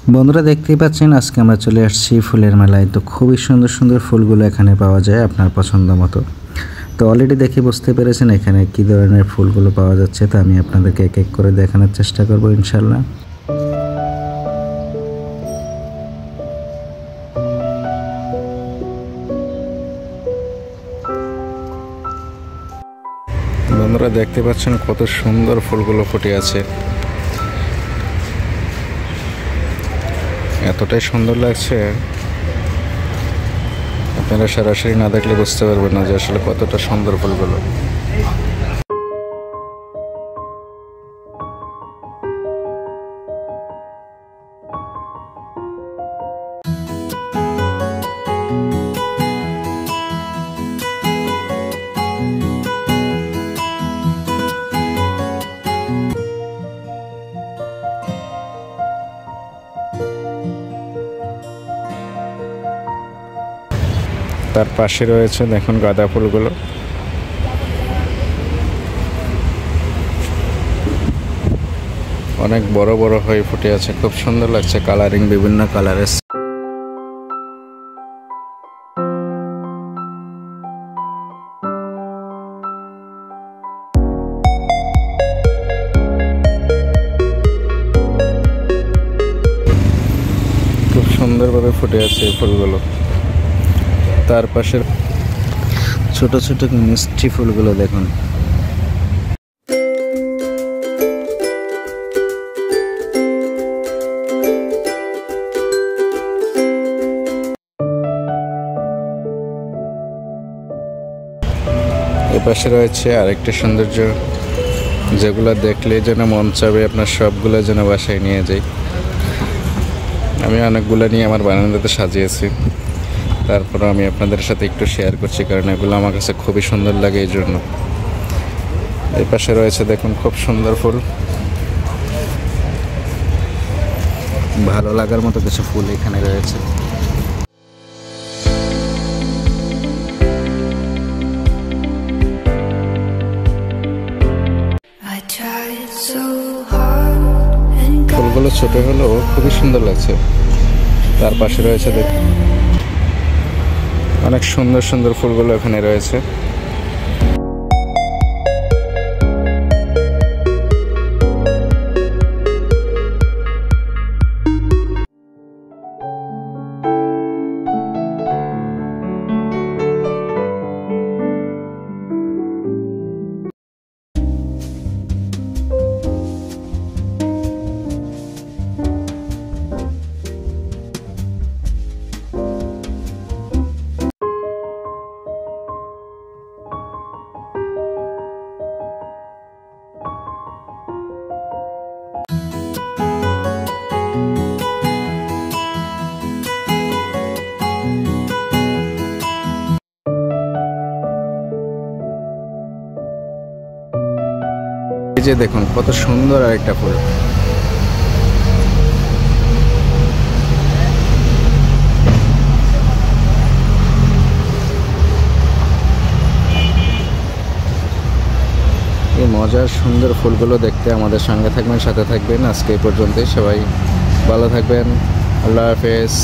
বন্ধুরা দেখতেই পাচ্ছেন আজকে আমরা চলে আসছি ফুলের মেলায়। তো খুবই সুন্দর সুন্দর ফুলগুলো এখানে পাওয়া যায় আপনার পছন্দ মতো। তো অলরেডি দেখে বুঝতে পেরেছেন এখানে কী ধরনের ফুলগুলো পাওয়া যাচ্ছে। তো আমি আপনাদেরকে এক এক করে দেখানোর চেষ্টা করব ইনশাল্লাহ। বন্ধুরা দেখতে পাচ্ছেন কত সুন্দর ফুলগুলো ফুটে আছে, এতটাই সুন্দর লাগছে আপনারা সরাসরি না দেখলে বুঝতে পারবেন না যে আসলে কতটা সুন্দর ফুলগুলো। তার পাশে রয়েছে দেখুন গাঁদা ফুলগুলো, অনেক বড় বড় হয়ে ফুটে আছে, খুব সুন্দর লাগছে, কালারিং বিভিন্ন কালারের। খুব সুন্দরভাবে ফুটে আছে এই ফুলগুলো। তার পাশে ছোট ছোট মিষ্টি ফুলগুলো দেখুন। এপাশে রয়েছে আরেকটি সৌন্দর্য, যেগুলো দেখলে যেন মন চাবে আপনার সবগুলো যেন বাসায় নিয়ে যাই। আমি অনেকগুলো নিয়ে আমার বারান্দাতে সাজিয়েছি, তারপরে আমি আপনাদের সাথে একটু শেয়ার করছি কারণ এগুলো আমার কাছে খুবই সুন্দর লাগে এই জন্য। এই পাশে রয়েছে দেখুন খুব সুন্দর ফুল, ভালো লাগার মতো কিছু ফুল এখানে রয়েছে। ফুলগুলো ছোট হলেও খুবই সুন্দর লাগছে। তার পাশে রয়েছে দেখুন অনেক সুন্দর সুন্দর ফুলগুলো এখানে রয়েছে। এই যে দেখুন কত সুন্দর আরেকটা ফুল, এই মজার সুন্দর ফুলগুলো দেখতে আমাদের সঙ্গে থাকবেন, সাথে থাকবেন। আজকে এই পর্যন্তই, সবাই ভালো থাকবেন, আল্লাহ হাফেজ।